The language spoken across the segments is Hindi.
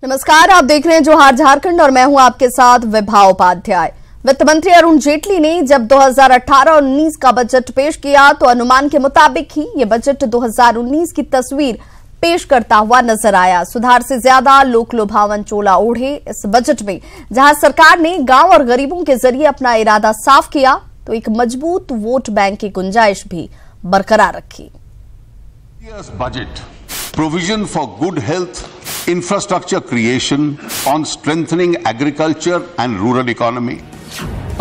नमस्कार, आप देख रहे हैं जोहार झारखंड और मैं हूं आपके साथ विभा उपाध्याय। वित्त मंत्री अरुण जेटली ने जब 2018-19 का बजट पेश किया तो अनुमान के मुताबिक ही ये बजट 2019 की तस्वीर पेश करता हुआ नजर आया। सुधार से ज्यादा लोक लुभावन चोला ओढ़े इस बजट में जहां सरकार ने गांव और गरीबों के जरिए अपना इरादा साफ किया तो एक मजबूत वोट बैंक की गुंजाइश भी बरकरार रखी। Budget provision for good health, infrastructure creation on strengthening agriculture and rural economy.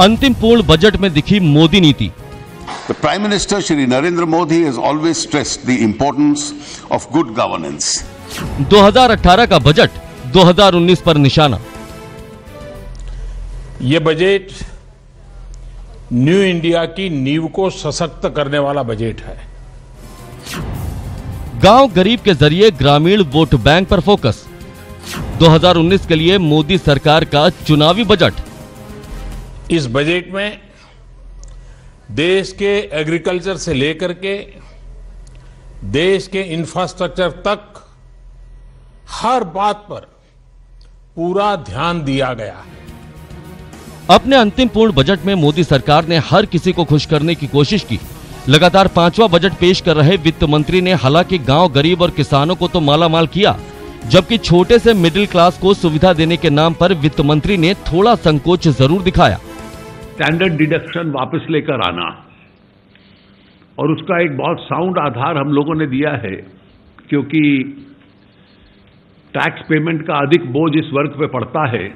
अंतिम पूर्ण बजट में दिखी मोदी नीति। The Prime Minister Shri Narendra Modi has always stressed the importance of good governance. 2018 का बजट 2019 पर निशाना। ये बजट न्यू इंडिया की नींव को सशक्त करने वाला बजट है। गांव गरीब के जरिए ग्रामीण वोट बैंक पर फोकस। 2019 के लिए मोदी सरकार का चुनावी बजट। इस बजट में देश के एग्रीकल्चर से लेकर के देश के इंफ्रास्ट्रक्चर तक हर बात पर पूरा ध्यान दिया गया है। अपने अंतिम पूर्ण बजट में मोदी सरकार ने हर किसी को खुश करने की कोशिश की। लगातार 5वां बजट पेश कर रहे वित्त मंत्री ने हालांकि गांव गरीब और किसानों को तो मालामाल किया, जबकि छोटे से मिडिल क्लास को सुविधा देने के नाम पर वित्त मंत्री ने थोड़ा संकोच जरूर दिखाया। स्टैंडर्ड डिडक्शन वापस लेकर आना और उसका एक बहुत साउंड आधार हम लोगों ने दिया है, क्योंकि टैक्स पेमेंट का अधिक बोझ इस वर्ग पे पड़ता है।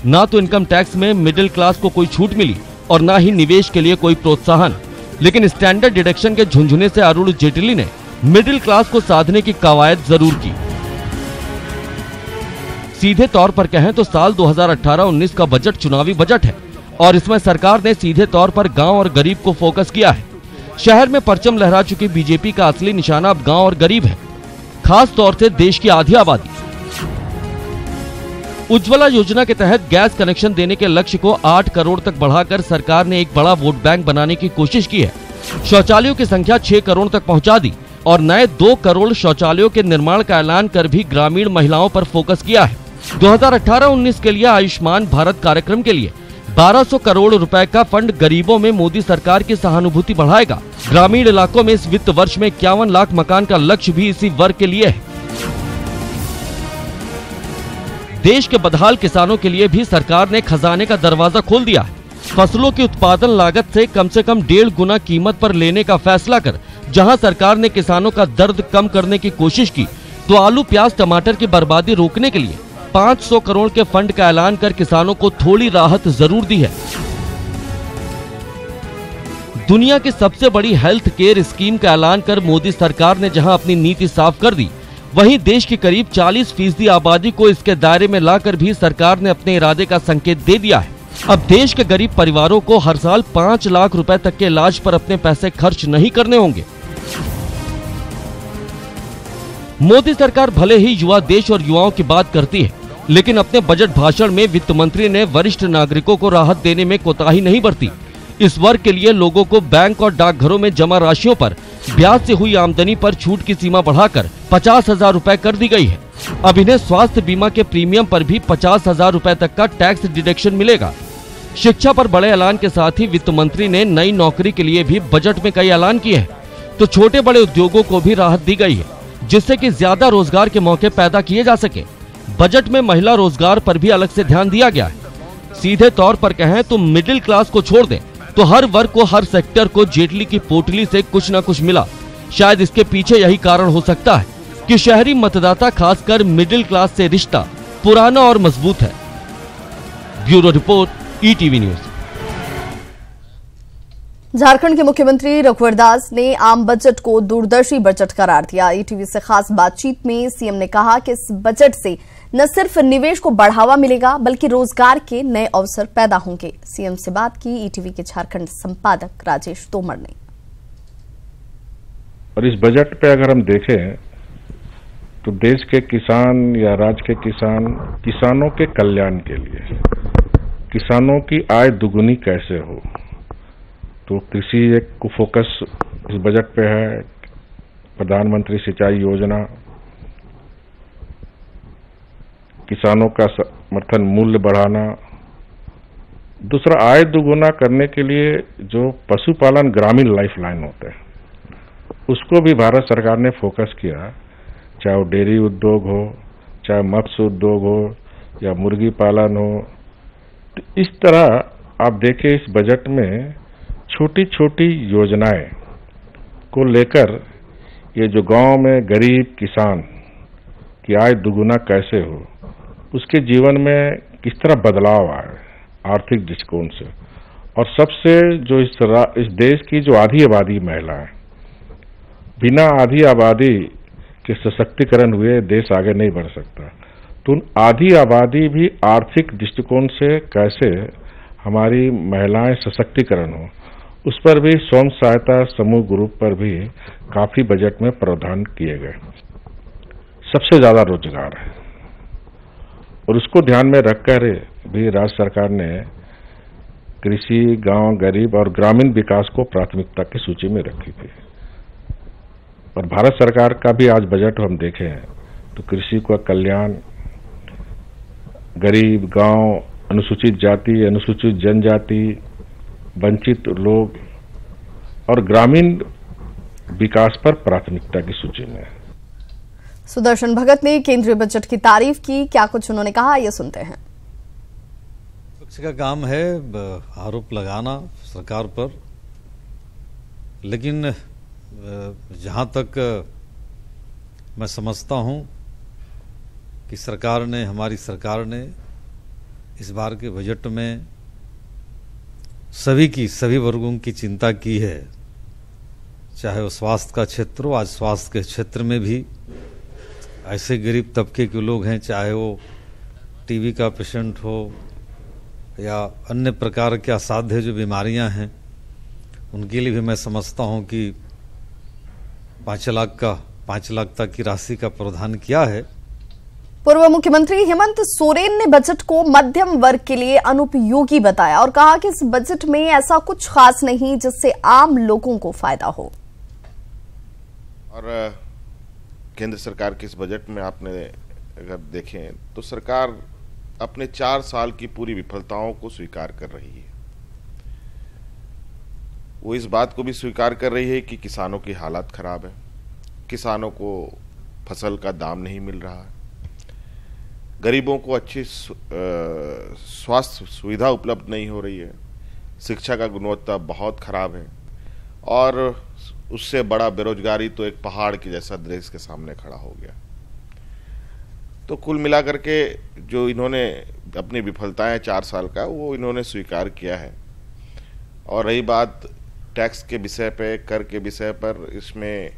ना तो इनकम टैक्स में मिडिल क्लास को कोई छूट मिली और ना ही निवेश के लिए कोई प्रोत्साहन, लेकिन स्टैंडर्ड डिडक्शन के झुंझुने से अरुण जेटली ने मिडिल क्लास को साधने की कवायद जरूर की। सीधे तौर पर कहें तो साल 2018-19 का बजट चुनावी बजट है और इसमें सरकार ने सीधे तौर पर गांव और गरीब को फोकस किया है। शहर में परचम लहरा चुकी बीजेपी का असली निशाना अब गांव और गरीब है, खास तौर से देश की आधी आबादी। उज्ज्वला योजना के तहत गैस कनेक्शन देने के लक्ष्य को 8 करोड़ तक बढ़ाकर सरकार ने एक बड़ा वोट बैंक बनाने की कोशिश की है। शौचालयों की संख्या 6 करोड़ तक पहुंचा दी और नए 2 करोड़ शौचालयों के निर्माण का ऐलान कर भी ग्रामीण महिलाओं पर फोकस किया है। 2018-19 के लिए आयुष्मान भारत कार्यक्रम के लिए 1200 करोड़ रुपए का फंड गरीबों में मोदी सरकार की सहानुभूति बढ़ाएगा। ग्रामीण इलाकों में इस वित्त वर्ष में 51 लाख मकान का लक्ष्य भी इसी वर्ग के लिए है। देश के बदहाल किसानों के लिए भी सरकार ने खजाने का दरवाजा खोल दिया है। फसलों की उत्पादन लागत से कम 1.5 गुना कीमत पर लेने का फैसला कर जहां सरकार ने किसानों का दर्द कम करने की कोशिश की, तो आलू प्याज टमाटर की बर्बादी रोकने के लिए 500 करोड़ के फंड का ऐलान कर किसानों को थोड़ी राहत जरूर दी है। दुनिया की सबसे बड़ी हेल्थ केयर स्कीम का ऐलान कर मोदी सरकार ने जहां अपनी नीति साफ कर दी, वहीं देश की करीब 40% आबादी को इसके दायरे में लाकर भी सरकार ने अपने इरादे का संकेत दे दिया है। अब देश के गरीब परिवारों को हर साल 5 लाख रुपए तक के इलाज पर अपने पैसे खर्च नहीं करने होंगे। मोदी सरकार भले ही युवा देश और युवाओं की बात करती है, लेकिन अपने बजट भाषण में वित्त मंत्री ने वरिष्ठ नागरिकों को राहत देने में कोताही नहीं बरती। इस वर्ग के लिए लोगों को बैंक और डाकघरों में जमा राशियों पर ब्याज से हुई आमदनी पर छूट की सीमा बढ़ाकर 50,000 रुपए कर दी गई है। अब इन्हें स्वास्थ्य बीमा के प्रीमियम पर भी 50,000 रुपए तक का टैक्स डिडक्शन मिलेगा। शिक्षा पर बड़े ऐलान के साथ ही वित्त मंत्री ने नई नौकरी के लिए भी बजट में कई ऐलान किए हैं, तो छोटे बड़े उद्योगों को भी राहत दी गई है, जिससे कि ज्यादा रोजगार के मौके पैदा किए जा सके। बजट में महिला रोजगार पर भी अलग से ध्यान दिया गया है। सीधे तौर पर कहें तो मिडिल क्लास को छोड़ दें तो हर वर्ग को, हर सेक्टर को जेटली की पोटली से कुछ न कुछ मिला। शायद इसके पीछे यही कारण हो सकता है कि शहरी मतदाता खासकर मिडिल क्लास से रिश्ता पुराना और मजबूत है। Bureau report, ETV news. Jharkhand के मुख्यमंत्री रघुवर दास ने आम बजट को दूरदर्शी बजट करार दिया। ईटीवी से खास बातचीत में सीएम ने कहा कि इस बजट से न सिर्फ निवेश को बढ़ावा मिलेगा बल्कि रोजगार के नए अवसर पैदा होंगे। सीएम से बात की ईटीवी के झारखंड संपादक राजेश तोमर ने। और इस बजट पे अगर हम देखें तो देश के किसान या राज्य के किसानों के कल्याण के लिए, किसानों की आय दुगुनी कैसे हो, तो कृषि एक को फोकस इस बजट पे है। प्रधानमंत्री सिंचाई योजना, किसानों का समर्थन मूल्य बढ़ाना, दूसरा आय दुगुना करने के लिए जो पशुपालन ग्रामीण लाइफलाइन होते हैं उसको भी भारत सरकार ने फोकस किया, चाहे वो डेयरी उद्योग हो, चाहे मत्स्य उद्योग हो या मुर्गी पालन हो। तो इस तरह आप देखें इस बजट में छोटी छोटी योजनाएं को लेकर ये जो गांव में गरीब किसान की आय दुगुना कैसे हो, उसके जीवन में किस तरह बदलाव आए आर्थिक दृष्टिकोण से, और सबसे जो इस देश की जो आधी आबादी महिला है, बिना आधी आबादी के सशक्तिकरण हुए देश आगे नहीं बढ़ सकता। तो आधी आबादी भी आर्थिक दृष्टिकोण से कैसे हमारी महिलाएं सशक्तिकरण हो, उस पर भी स्वयं सहायता समूह ग्रुप पर भी काफी बजट में प्रावधान किए गए। सबसे ज्यादा रोजगार है और उसको ध्यान में रखकर भी राज्य सरकार ने कृषि, गांव, गरीब और ग्रामीण विकास को प्राथमिकता की सूची में रखी थी। और भारत सरकार का भी आज बजट हम देखें तो कृषि का कल्याण, गरीब, गांव, अनुसूचित जाति, अनुसूचित जनजाति, वंचित लोग और ग्रामीण विकास पर प्राथमिकता की सूची में। सुदर्शन भगत ने केंद्रीय बजट की तारीफ की, क्या कुछ उन्होंने कहा, ये सुनते हैं। विपक्ष का काम है आरोप लगाना सरकार पर, लेकिन जहां तक मैं समझता हूं कि हमारी सरकार ने इस बार के बजट में सभी वर्गों की चिंता की है, चाहे वो स्वास्थ्य का क्षेत्र हो। आज स्वास्थ्य के क्षेत्र में भी ऐसे गरीब तबके के लोग हैं, चाहे वो टीबी का पेशेंट हो या अन्य प्रकार के असाध्य जो बीमारियां हैं, उनके लिए भी मैं समझता हूं कि 5 लाख तक की राशि का प्रावधान किया है। पूर्व मुख्यमंत्री हेमंत सोरेन ने बजट को मध्यम वर्ग के लिए अनुपयोगी बताया और कहा कि इस बजट में ऐसा कुछ खास नहीं जिससे आम लोगों को फायदा हो। और केंद्र सरकार के इस बजट में आपने अगर देखें तो सरकार अपने 4 साल की पूरी विफलताओं को स्वीकार कर रही है। वो इस बात को भी स्वीकार कर रही है कि किसानों की हालत खराब है, किसानों को फसल का दाम नहीं मिल रहा है, गरीबों को अच्छी स्वास्थ्य सुविधा उपलब्ध नहीं हो रही है, शिक्षा का गुणवत्ता बहुत खराब है और उससे बड़ा बेरोजगारी तो एक पहाड़ की जैसा देश के सामने खड़ा हो गया। तो कुल मिलाकर के जो इन्होंने अपनी विफलताएं 4 साल का वो इन्होंने स्वीकार किया है। और रही बात टैक्स के विषय पे, कर के विषय पर, इसमें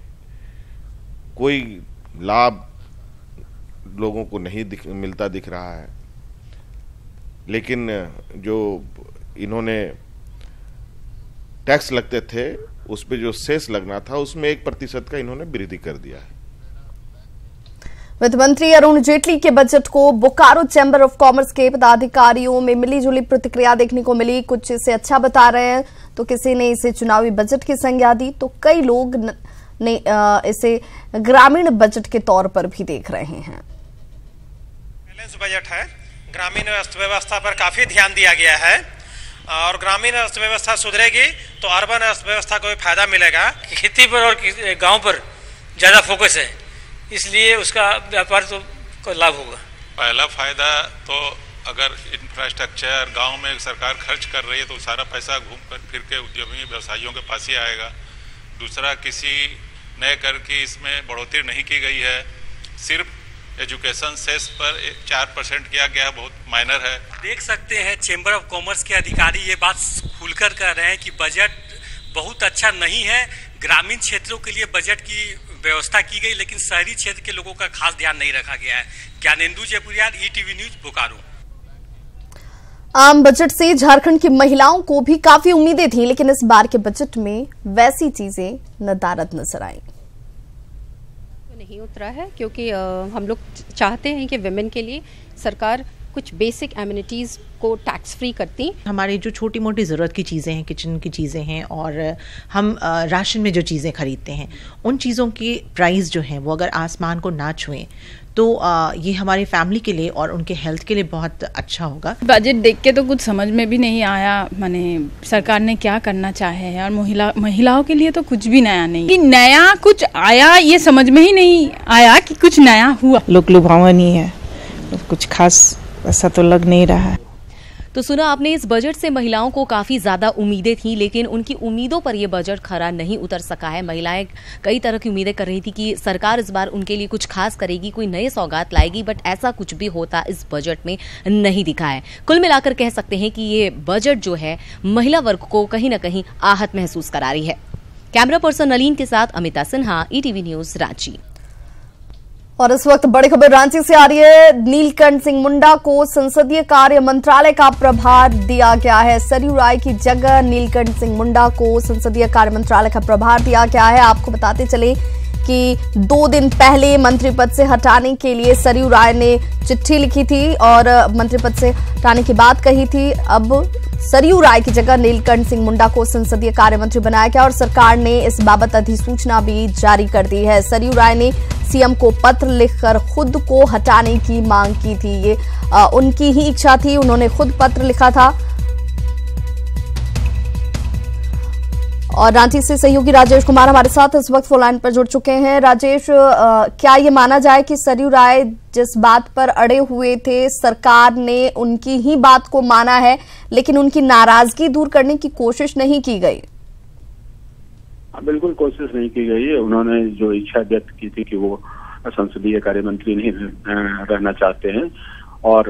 कोई लाभ लोगों को नहीं मिलता दिख रहा है, लेकिन जो इन्होंने टैक्स लगते थे उस पे जो सेस लगना था उसमें 1% का इन्होंने वृद्धि कर दिया है। वित्त मंत्री अरुण जेटली के बजट को बोकारो चैंबर ऑफ कॉमर्स के पदाधिकारियों में मिलीजुली प्रतिक्रिया देखने को मिली। कुछ इसे अच्छा बता रहे हैं तो किसी ने इसे चुनावी बजट की संज्ञा दी, तो कई लोग ने इसे ग्रामीण बजट के तौर पर भी देख रहे हैं। बैलेंस बजट है, ग्रामीण अर्थव्यवस्था पर काफी ध्यान दिया गया है और ग्रामीण अर्थव्यवस्था सुधरेगी तो अर्बन अर्थव्यवस्था को भी फायदा मिलेगा। खेती पर और गांव पर ज्यादा फोकस है, इसलिए उसका व्यापार तो लाभ होगा। पहला फायदा तो अगर इंफ्रास्ट्रक्चर गांव में सरकार खर्च कर रही है तो सारा पैसा घूम कर फिर के उद्यमी व्यवसायियों के पास ही आएगा। दूसरा, किसी नए कर की इसमें बढ़ोतरी नहीं की गई है, सिर्फ एजुकेशन सेस पर 4% किया गया, बहुत माइनर है। देख सकते हैं चेंबर ऑफ कॉमर्स के अधिकारी ये बात खुलकर कह रहे हैं कि बजट बहुत अच्छा नहीं है। ग्रामीण क्षेत्रों के लिए बजट की व्यवस्था की गई, लेकिन शहरी क्षेत्र के लोगों का खास ध्यान नहीं रखा गया है। ज्ञानेंदु जयपुरिया, ईटीवी न्यूज, बोकारो। आम बजट से झारखंड की महिलाओं को भी काफी उम्मीदें थी, लेकिन इस बार के बजट में वैसी चीजें नदारद नजर आई। नहीं उतरा है, क्योंकि हम लोग चाहते हैं कि विमेन के लिए सरकार कुछ बेसिक एमिनिटीज़ को टैक्स फ्री करती। हमारी जो छोटी मोटी ज़रूरत की चीज़ें हैं, किचन की चीज़ें हैं, और हम राशन में जो चीज़ें खरीदते हैं, उन चीज़ों की प्राइस जो है वो अगर आसमान को ना छुएं तो ये हमारी फैमिली के लिए और उनके हेल्थ के लिए बहुत अच्छा होगा। बजट देख के तो कुछ समझ में भी नहीं आया, माने सरकार ने क्या करना चाहे है, और महिलाओं के लिए तो कुछ भी नया नहीं, कि नया कुछ आया ये समझ में ही नहीं आया कि कुछ नया हुआ। लोग लुभावनी है, कुछ खास ऐसा तो लग नहीं रहा है। तो सुना आपने, इस बजट से महिलाओं को काफी ज्यादा उम्मीदें थी, लेकिन उनकी उम्मीदों पर यह बजट खरा नहीं उतर सका है। महिलाएं कई तरह की उम्मीदें कर रही थी कि सरकार इस बार उनके लिए कुछ खास करेगी, कोई नए सौगात लाएगी, बट ऐसा कुछ भी होता इस बजट में नहीं दिखा है। कुल मिलाकर कह सकते हैं कि ये बजट जो है महिला वर्ग को कहीं न कहीं आहत महसूस करा रही है। कैमरा पर्सन नलीन के साथ अमिता सिन्हा, ETV न्यूज, रांची। और इस वक्त बड़ी खबर रांची से आ रही है। नीलकंठ सिंह मुंडा को संसदीय कार्य मंत्रालय का प्रभार दिया गया है। सरयू राय की जगह नीलकंठ सिंह मुंडा को संसदीय कार्य मंत्रालय का प्रभार दिया गया है। आपको बताते चले कि 2 दिन पहले मंत्री पद से हटाने के लिए सरयू राय ने चिट्ठी लिखी थी और मंत्री पद से हटाने की बात कही थी। अब सरयू राय की जगह नीलकंठ सिंह मुंडा को संसदीय कार्य मंत्री बनाया गया और सरकार ने इस बाबत अधिसूचना भी जारी कर दी है। सरयू राय ने सीएम को पत्र लिखकर खुद को हटाने की मांग की थी। ये उनकी ही इच्छा थी, उन्होंने खुद पत्र लिखा था। और रांची से सहयोगी राजेश कुमार हमारे साथ इस वक्त फोन लाइन पर जुड़ चुके हैं। राजेश, क्या ये माना जाए कि सरयू राय जिस बात पर अड़े हुए थे, सरकार ने उनकी ही बात को माना है, लेकिन उनकी नाराजगी दूर करने की कोशिश नहीं की गई? बिल्कुल कोशिश नहीं की गई है। उन्होंने जो इच्छा व्यक्त की थी कि वो संसदीय कार्य मंत्री नहीं रहना चाहते हैं और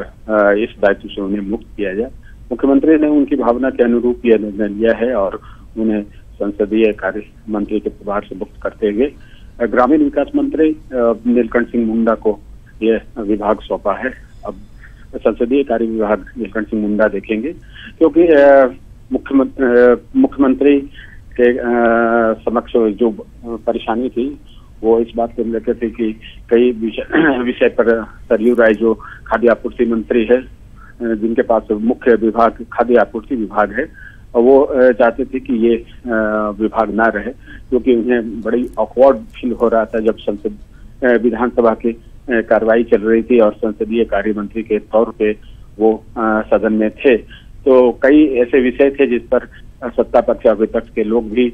इस दायित्व से उन्हें मुक्त किया जाए, मुख्यमंत्री ने उनकी भावना के अनुरूप यह निर्णय लिया है और उन्हें संसदीय कार्य मंत्री के प्रभार से मुक्त करते हुए ग्रामीण विकास मंत्री नीलकंठ सिंह मुंडा को यह विभाग सौंपा है। अब संसदीय कार्य विभाग नीलकंठ सिंह मुंडा देखेंगे, क्योंकि मुख्यमंत्री के समक्ष जो परेशानी थी वो इस बात को लेकर थी कि कई विषय पर सरयू राय जो खाद्य आपूर्ति मंत्री है, जिनके पास मुख्य विभाग खाद्य आपूर्ति विभाग है, वो चाहते थे कि ये विभाग ना रहे, क्योंकि उन्हें बड़ी ऑकवर्ड फील हो रहा था जब संसद विधानसभा की कार्रवाई चल रही थी और संसदीय कार्य मंत्री के तौर पे वो सदन में थे। तो कई ऐसे विषय थे जिस पर सत्ता पक्ष या विपक्ष के लोग भी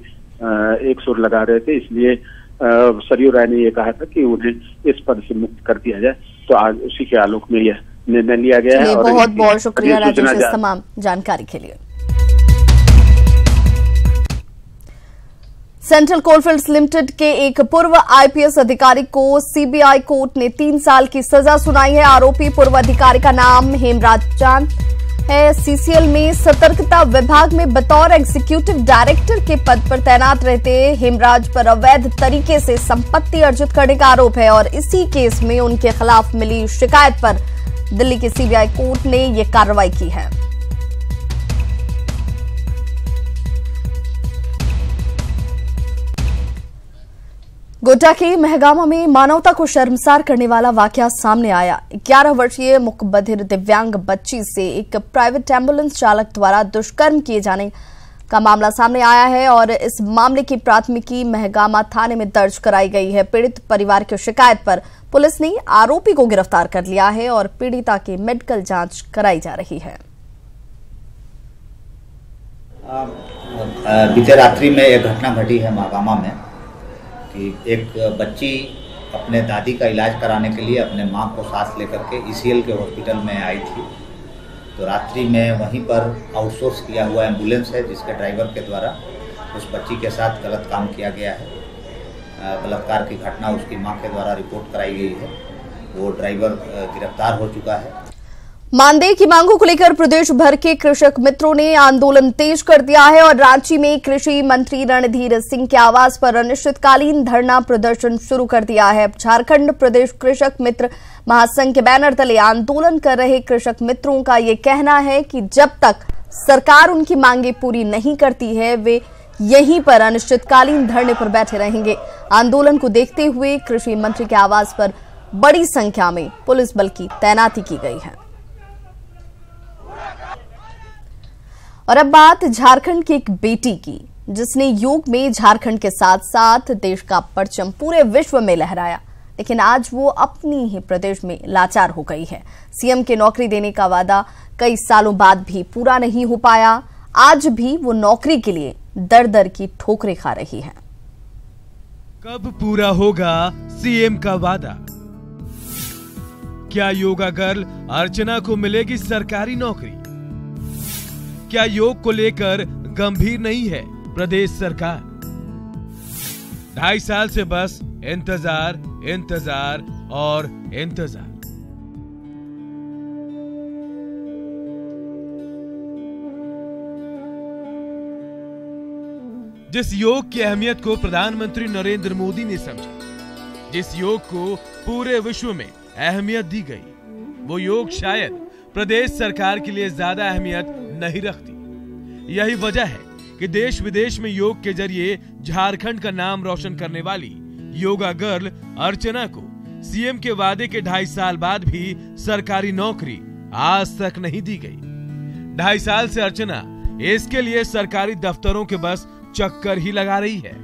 एक सुर लगा रहे थे, इसलिए सरयू राय ने ये कहा था कि उन्हें इस पद से मुक्त कर दिया जाए। तो आज उसी के आलोक में यह निर्णय लिया गया है। और बहुत बहुत शुक्रिया राजेश इस तमाम जानकारी के लिए। सेंट्रल कोलफील्ड्स लिमिटेड के एक पूर्व आईपीएस अधिकारी को सीबीआई कोर्ट ने 3 साल की सजा सुनाई है। आरोपी पूर्व अधिकारी का नाम हेमराज चांद है। सीसीएल में सतर्कता विभाग में बतौर एग्जीक्यूटिव डायरेक्टर के पद पर तैनात रहते हेमराज पर अवैध तरीके से संपत्ति अर्जित करने का आरोप है और इसी केस में उनके खिलाफ मिली शिकायत पर दिल्ली की सीबीआई कोर्ट ने यह कार्रवाई की है। गोड्डा के महगामा में मानवता को शर्मसार करने वाला वाकया सामने आया। 11 वर्षीय मुकबधिर दिव्यांग बच्ची से एक प्राइवेट एम्बुलेंस चालक द्वारा दुष्कर्म किए जाने का मामला सामने आया है और इस मामले की प्राथमिकी महगामा थाने में दर्ज कराई गई है। पीड़ित परिवार की शिकायत पर पुलिस ने आरोपी को गिरफ्तार कर लिया है और पीड़िता की मेडिकल जांच कराई जा रही है। बीते रात्रि में एक घटना घटी है महगामा में कि एक बच्ची अपने दादी का इलाज कराने के लिए अपने मां को साथ लेकर के ईसीएल के हॉस्पिटल में आई थी। तो रात्रि में वहीं पर आउटसोर्स किया हुआ एम्बुलेंस है जिसके ड्राइवर के द्वारा उस बच्ची के साथ गलत काम किया गया है। बलात्कार की घटना उसकी मां के द्वारा रिपोर्ट कराई गई है। वो ड्राइवर गिरफ्तार हो चुका है। मानदेय की मांगों को लेकर प्रदेश भर के कृषक मित्रों ने आंदोलन तेज कर दिया है और रांची में कृषि मंत्री रणधीर सिंह के आवास पर अनिश्चितकालीन धरना प्रदर्शन शुरू कर दिया है। झारखंड प्रदेश कृषक मित्र महासंघ के बैनर तले आंदोलन कर रहे कृषक मित्रों का ये कहना है कि जब तक सरकार उनकी मांगे पूरी नहीं करती है वे यहीं पर अनिश्चितकालीन धरने पर बैठे रहेंगे। आंदोलन को देखते हुए कृषि मंत्री के आवास पर बड़ी संख्या में पुलिस बल की तैनाती की गई है। और अब बात झारखंड की एक बेटी की, जिसने योग में झारखंड के साथ साथ देश का परचम पूरे विश्व में लहराया, लेकिन आज वो अपनी ही प्रदेश में लाचार हो गई है। सीएम के नौकरी देने का वादा कई सालों बाद भी पूरा नहीं हो पाया। आज भी वो नौकरी के लिए दर दर की ठोकरें खा रही है। कब पूरा होगा सीएम का वादा? क्या योगा गर्ल अर्चना को मिलेगी सरकारी नौकरी? क्या योग को लेकर गंभीर नहीं है प्रदेश सरकार? 2.5 साल से बस इंतजार, इंतजार और इंतजार। जिस योग की अहमियत को प्रधानमंत्री नरेंद्र मोदी ने समझा, जिस योग को पूरे विश्व में अहमियत दी गई, वो योग शायद प्रदेश सरकार के लिए ज्यादा अहमियत नहीं रखती। यही वजह है कि देश विदेश में योग के जरिए झारखंड का नाम रोशन करने वाली योगा गर्ल अर्चना को सीएम के वादे के 2.5 साल बाद भी सरकारी नौकरी आज तक नहीं दी गई। 2.5 साल से अर्चना इसके लिए सरकारी दफ्तरों के बस चक्कर ही लगा रही है।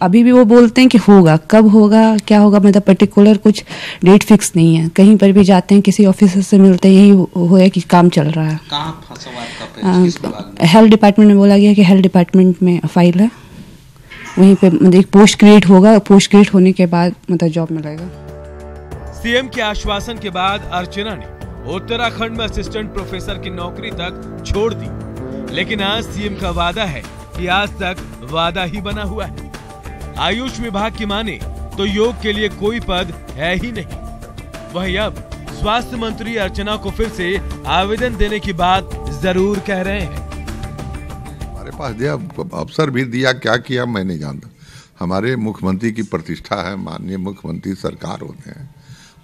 अभी भी वो बोलते हैं कि होगा, कब होगा, क्या होगा, मतलब पर्टिकुलर कुछ डेट फिक्स नहीं है। कहीं पर भी जाते हैं, किसी ऑफिसर से मिलते हैं, यही हुआ कि काम चल रहा है। कहाँ फंसा हुआ आपका किस विभाग में? हेल्थ डिपार्टमेंट में बोला गया कि हेल्थ डिपार्टमेंट में फाइल है, वहीं पे मतलब एक पोस्ट क्रिएट होगा, पोस्ट क्रिएट होने के बाद मतलब जॉब मिलेगा। सीएम के आश्वासन के बाद अर्चना ने उत्तराखंड में असिस्टेंट प्रोफेसर की नौकरी तक छोड़ दी, लेकिन आज सीएम का वादा है कि आज तक वादा ही बना हुआ है। आयुष विभाग की माने तो योग के लिए कोई पद है ही नहीं। वहीं अब स्वास्थ्य मंत्री अर्चना को फिर से आवेदन देने की बात जरूर कह रहे हैं। हमारे पास दिया अवसर भी दिया, क्या किया मैं नहीं जानता। हमारे मुख्यमंत्री की प्रतिष्ठा है, माननीय मुख्यमंत्री सरकार होते हैं,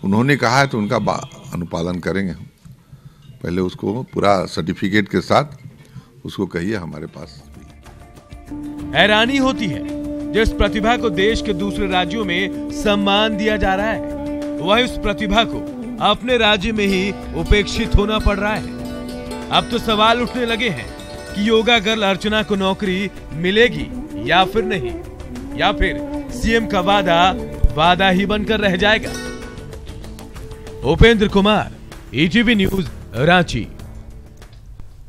उन्होंने कहा है तो उनका अनुपालन करेंगे हम। पहले उसको पूरा सर्टिफिकेट के साथ उसको कहिए हमारे पास। हैरानी होती है जिस प्रतिभा को देश के दूसरे राज्यों में सम्मान दिया जा रहा है, वही उस प्रतिभा को अपने राज्य में ही उपेक्षित होना पड़ रहा है। अब तो सवाल उठने लगे हैं कि योगा गर्ल अर्चना को नौकरी मिलेगी या फिर नहीं, या फिर सीएम का वादा ही बनकर रह जाएगा। Upendra Kumar, ETV news, Ranchi.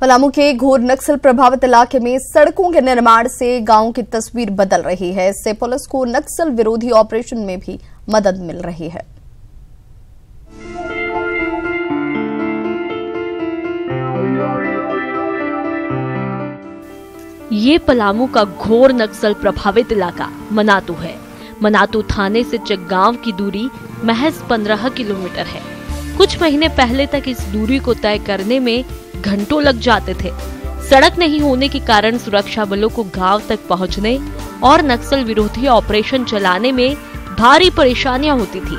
पलामू के घोर नक्सल प्रभावित इलाके में सड़कों के निर्माण से गांव की तस्वीर बदल रही है। इससे पुलिस को नक्सल विरोधी ऑपरेशन में भी मदद मिल रही है। ये पलामू का घोर नक्सल प्रभावित इलाका मनातू है। मनातू थाने से चकगांव की दूरी महज 15 किलोमीटर है। कुछ महीने पहले तक इस दूरी को तय करने में घंटों लग जाते थे। सड़क नहीं होने के कारण सुरक्षा बलों को गांव तक पहुंचने और नक्सल विरोधी ऑपरेशन चलाने में भारी परेशानियां होती थी।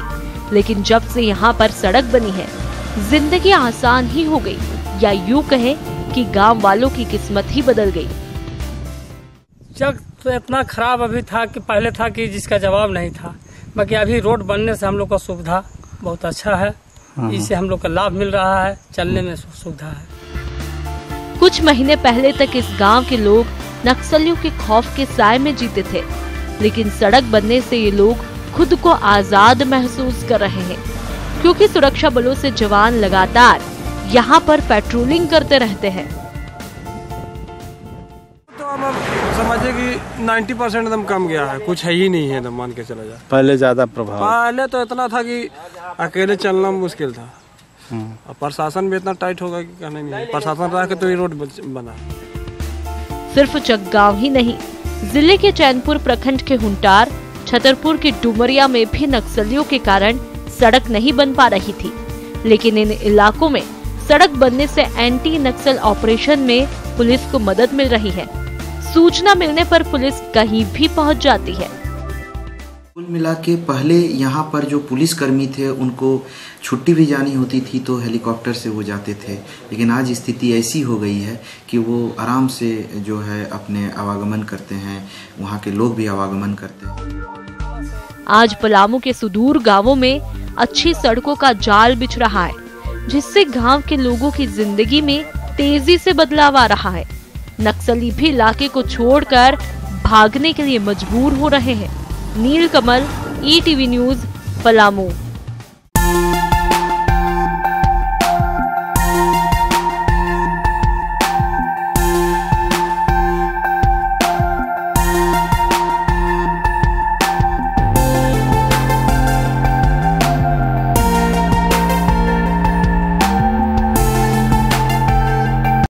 लेकिन जब से यहां पर सड़क बनी है, जिंदगी आसान ही हो गई, या यूं कहें कि गांव वालों की किस्मत ही बदल गई। जग तो इतना खराब अभी था कि पहले था कि जिसका जवाब नहीं था, बाकी अभी रोड बनने से हम लोग का सुविधा बहुत अच्छा है। इससे हम लोग का लाभ मिल रहा है, चलने में सुविधा है। कुछ महीने पहले तक इस गांव के लोग नक्सलियों के खौफ के साए में जीते थे, लेकिन सड़क बनने से ये लोग खुद को आजाद महसूस कर रहे हैं, क्योंकि सुरक्षा बलों से जवान लगातार यहाँ पर पेट्रोलिंग करते रहते हैं। तो हम समझे कि 90% एकदम कम गया है, कुछ है ही नहीं है, एकदम मान के चला जाए। पहले ज्यादा प्रभाव, पहले तो इतना था कि अकेले चलना मुश्किल था। और प्रशासन भी इतना टाइट होगा कि कहना नहीं है। प्रशासन रह के तो ये रोड बना। सिर्फ चकगांव ही नहीं, जिले के चैनपुर प्रखंड के हुंटार, छतरपुर के डुमरिया में भी नक्सलियों के कारण सड़क नहीं बन पा रही थी। लेकिन इन इलाकों में सड़क बनने से एंटी नक्सल ऑपरेशन में पुलिस को मदद मिल रही है। सूचना मिलने पर पुलिस कहीं भी पहुंच जाती है। कुल मिला के पहले यहाँ पर जो पुलिसकर्मी थे उनको छुट्टी भी जानी होती थी तो हेलीकॉप्टर से वो जाते थे, लेकिन आज स्थिति ऐसी हो गई है कि वो आराम से जो है अपने आवागमन करते हैं, वहाँ के लोग भी आवागमन करते हैं। आज पलामू के सुदूर गांवों में अच्छी सड़कों का जाल बिछ रहा है, जिससे गांव के लोगों की जिंदगी में तेजी से बदलाव आ रहा है। नक्सली भी इलाके को छोड़कर भागने के लिए मजबूर हो रहे हैं। नीलकमल, ETV न्यूज, पलामू।